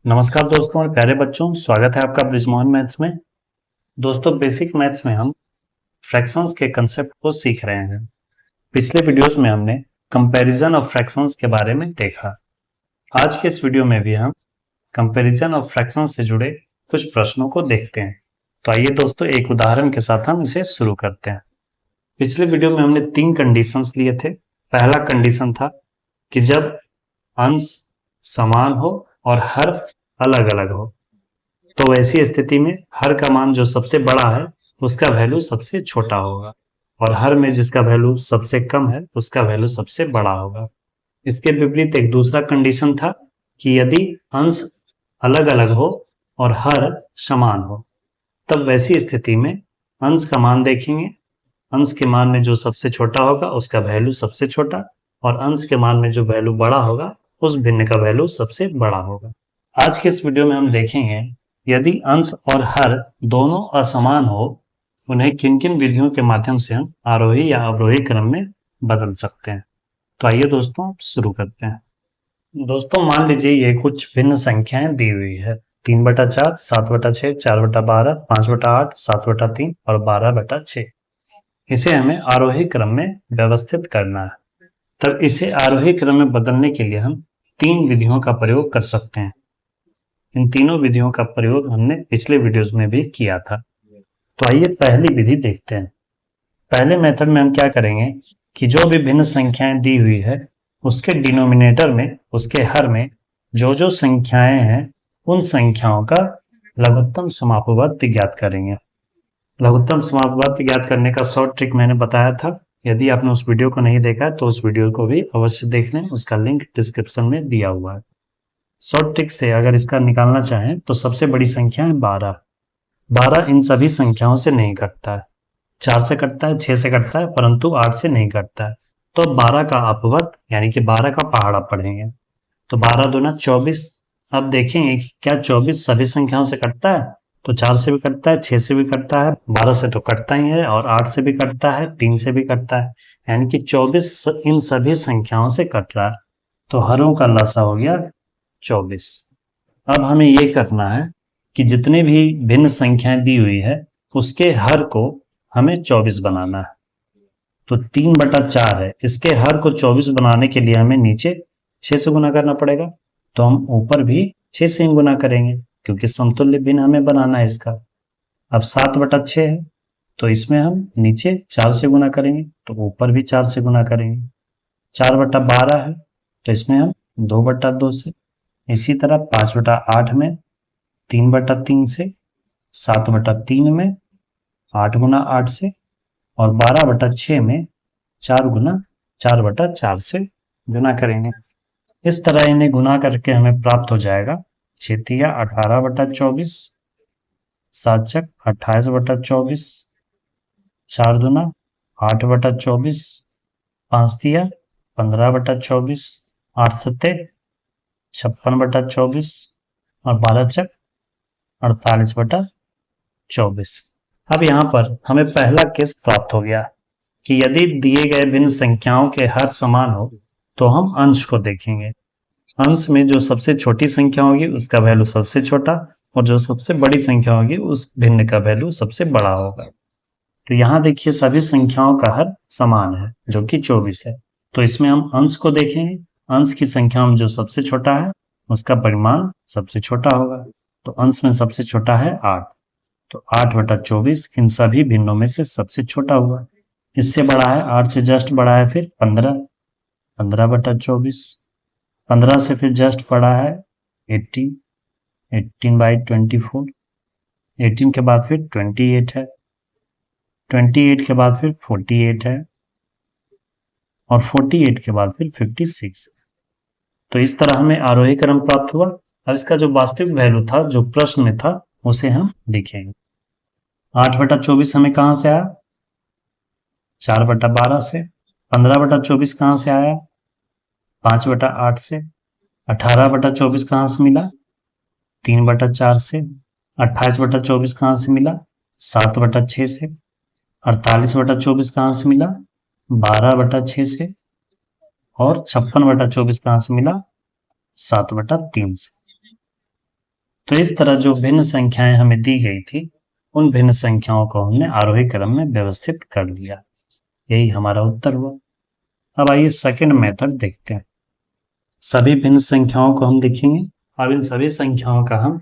नमस्कार दोस्तों और प्यारे बच्चों, स्वागत है आपका ब्रिजमोहन मैथ्स में। दोस्तों, बेसिक मैथ्स में हम फ्रैक्शंस के कंसेप्ट को सीख रहे हैं। पिछले वीडियोस में हमने कंपैरिजन ऑफ फ्रैक्शंस के बारे में देखा। आज के इस वीडियो में भी हम कंपैरिजन ऑफ फ्रैक्शंस से जुड़े कुछ प्रश्नों को देखते हैं। तो आइए दोस्तों, एक उदाहरण के साथ हम इसे शुरू करते हैं। पिछले वीडियो में हमने 3 कंडीशंस लिए थे। पहला कंडीशन था कि जब अंश समान हो और हर अलग अलग हो, तो वैसी स्थिति में हर का मान जो सबसे बड़ा है उसका वैल्यू सबसे छोटा होगा, और हर में जिसका वैल्यू सबसे कम है उसका वैल्यू सबसे बड़ा होगा। इसके विपरीत एक दूसरा कंडीशन था कि यदि अंश अलग अलग हो और हर समान हो, तब वैसी स्थिति में अंश का मान देखेंगे। अंश के मान में जो सबसे छोटा होगा उसका वैल्यू सबसे छोटा, और अंश के मान में जो वैल्यू बड़ा होगा उस भिन्न का वैल्यू सबसे बड़ा होगा। आज के इस वीडियो में हम देखेंगे यदि अंश और हर दोनों असमान हो, उन्हें किन किन विधियों के माध्यम से हम आरोही या अवरोही क्रम में बदल सकते हैं। तो आइए दोस्तों शुरू करते हैं। दोस्तों, मान लीजिए ये कुछ भिन्न संख्याएं दी हुई है। 3/4, 7/6, 4/12, 5/8, 7/3 और 12/6। इसे हमें आरोही क्रम में व्यवस्थित करना है। तब इसे आरोही क्रम में बदलने के लिए हम 3 विधियों का प्रयोग कर सकते हैं। इन तीनों विधियों का प्रयोग हमने पिछले वीडियोस में भी किया था। तो आइए पहली विधि देखते हैं। पहले मेथड में हम क्या करेंगे कि जो भी भिन्न संख्याएं दी हुई है उसके डिनोमिनेटर में, उसके हर में जो जो संख्याएं हैं उन संख्याओं का लघुत्तम समापवर्त ज्ञात करेंगे। लघुत्तम समापवर्त ज्ञात करने का शॉर्ट ट्रिक मैंने बताया था। यदि आपने उस वीडियो को नहीं देखा है तो उस वीडियो को भी अवश्य देख लें, उसका लिंक डिस्क्रिप्शन में दिया हुआ है। शॉर्ट ट्रिक से अगर इसका निकालना चाहें तो सबसे बड़ी संख्या है 12। 12 इन सभी संख्याओं से नहीं कटता है। 4 से कटता है, 6 से कटता है, परंतु 8 से नहीं कटता है। तो 12 का अपवर्त यानी कि 12 का पहाड़ा पढ़ेंगे। तो 12 दूना 24। अब देखेंगे कि क्या 24 सभी संख्याओं से कटता है। तो 4 से भी कटता है, 6 से भी कटता है, 12 से तो कटता ही है, और 8 से भी कटता है, 3 से भी कटता है। यानी कि 24 इन सभी संख्याओं से कट रहा है। तो हरों का लसा हो गया 24। अब हमें ये करना है कि जितने भी भिन्न संख्याएं दी हुई है उसके हर को हमें 24 बनाना है। तो 3/4 है, इसके हर को 24 बनाने के लिए हमें नीचे 6 से गुना करना पड़ेगा। तो हम ऊपर भी 6 से ही गुना करेंगे क्योंकि समतुल्य भिन्न हमें बनाना है इसका। अब 7/6 है, तो इसमें हम नीचे 4 से गुना करेंगे, तो ऊपर भी 4 से गुना करेंगे। 4/12 है, तो इसमें हम 2/2 से। इसी तरह 5/8 में, 3/3 से, 7/3 में, 8 गुना 8 से, और 12/6 में 4 गुना 4/4 से गुना करेंगे। इस तरह इन्हें गुना करके हमें प्राप्त हो जाएगा 6 18/24, 7 28/24, 4 दूना 8/24, 5 15/24, 8 सत्ते 56/24, और 12 48/24। अब यहाँ पर हमें पहला केस प्राप्त हो गया कि यदि दिए गए भिन्न संख्याओं के हर समान हो तो हम अंश को देखेंगे। अंश में जो सबसे छोटी संख्या होगी उसका वैल्यू सबसे छोटा, और जो सबसे बड़ी संख्या होगी उस भिन्न का वैल्यू सबसे बड़ा होगा। तो यहाँ देखिए सभी संख्याओं का हर समान है जो कि 24 है। तो इसमें हम अंश को देखेंगे। अंश की संख्या में जो सबसे छोटा है उसका परिमाण सबसे छोटा होगा। तो अंश में सबसे छोटा है 8। तो 8/24 इन सभी भिन्नों में से सबसे छोटा हुआ। इससे बड़ा है 8 से जस्ट बड़ा है फिर 15, 15/24। 15 से फिर जस्ट बड़ा है 18, 18/24। 18 के बाद फिर 28 है, 28 के बाद फिर 48 है, और 48 के बाद फिर 56। तो इस तरह हमें आरोही क्रम प्राप्त हुआ। अब इसका जो वास्तविक वैल्यू था जो प्रश्न में था उसे हम लिखेंगे। 8/24 हमें कहां से आया? 4/12 से। 15/24 कहां से आया? 5/8 से। 18/24 कहां से मिला? 3/4 से। 28/24 कहां से मिला? 7/6 से। 48/24 कहां से मिला? 12/6 से। और 56/24 कहां से मिला? 7/3 से। तो इस तरह जो भिन्न संख्याएं हमें दी गई थी उन भिन्न संख्याओं को हमने आरोही क्रम में व्यवस्थित कर लिया। यही हमारा उत्तर हुआ। अब आइए सेकंड मेथड देखते हैं। सभी भिन्न संख्याओं को हम लिखेंगे और इन सभी संख्याओं का हम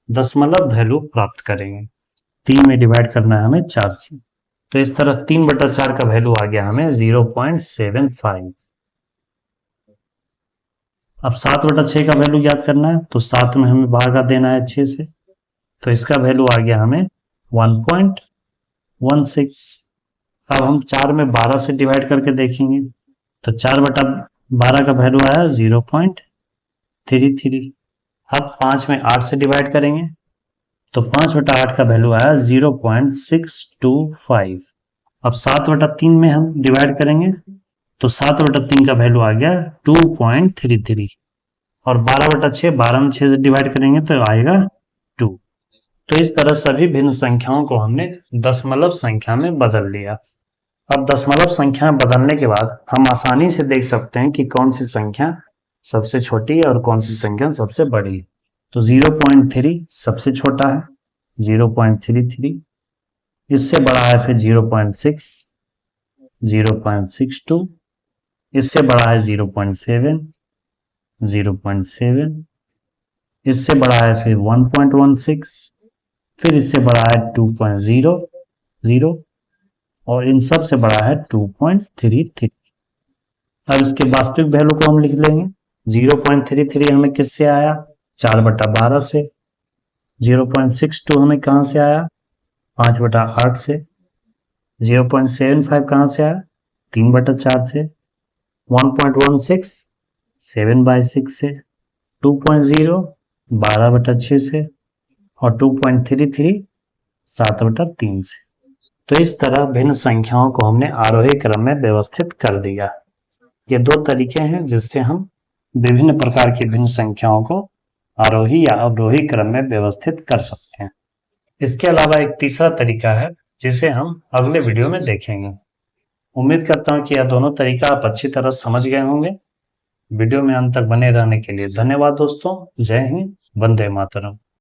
दशमलव वैल्यू प्राप्त करेंगे। 3 में डिवाइड करना है हमें 4 से, तो इस तरह 3/4 का वैल्यू आ गया हमें 0.75। अब 7/6 का वैल्यू याद करना है, तो 7 में हमें भागा देना है 6 से, तो इसका वैल्यू आ गया हमें 1.16। अब हम 4 में 12 से डिवाइड करके देखेंगे, तो 4/12 का वैल्यू आया 0.33। अब 5 में 8 से डिवाइड करेंगे, तो 5/8 का वैल्यू आया 0.625। अब 7/3 में हम डिवाइड करेंगे, तो 7/3 का वैल्यू आ गया 2.33। और 12/6, 12 में 6 से डिवाइड करेंगे तो आएगा 2। तो इस तरह सभी भिन्न संख्याओं को हमने दशमलव संख्या में बदल लिया। अब दशमलव संख्या में बदलने के बाद हम आसानी से देख सकते हैं कि कौन सी संख्या सबसे छोटी है और कौन सी संख्या सबसे बड़ी है। तो 0.3 सबसे छोटा है, 0.33। इससे बड़ा है फिर 0.6, 0.62। इससे बड़ा है 0.7, 0.7। इससे बड़ा है फिर 1.16। फिर इससे बड़ा है 2.00 और इन सब से बड़ा है 2.33। अब इसके वास्तविक वैल्यू को हम लिख लेंगे। 0.33 हमें किससे आया? 4/12 से। 0.62 हमें कहां से आया? 5/8 से। 0.75 कहां से आया? 3/4 से। 1.16 7/6 से। 2.0 12/6 से और 2.33 7/3 से। तो इस तरह भिन्न संख्याओं को हमने आरोही क्रम में व्यवस्थित कर दिया। ये 2 तरीके हैं जिससे हम विभिन्न प्रकार की भिन्न संख्याओं को आरोही या अवरोही क्रम में व्यवस्थित कर सकते हैं। इसके अलावा एक तीसरा तरीका है जिसे हम अगले वीडियो में देखेंगे। उम्मीद करता हूं कि यह दोनों तरीका आप अच्छी तरह समझ गए होंगे। वीडियो में अंत तक बने रहने के लिए धन्यवाद दोस्तों। जय हिंद, वंदे मातरम।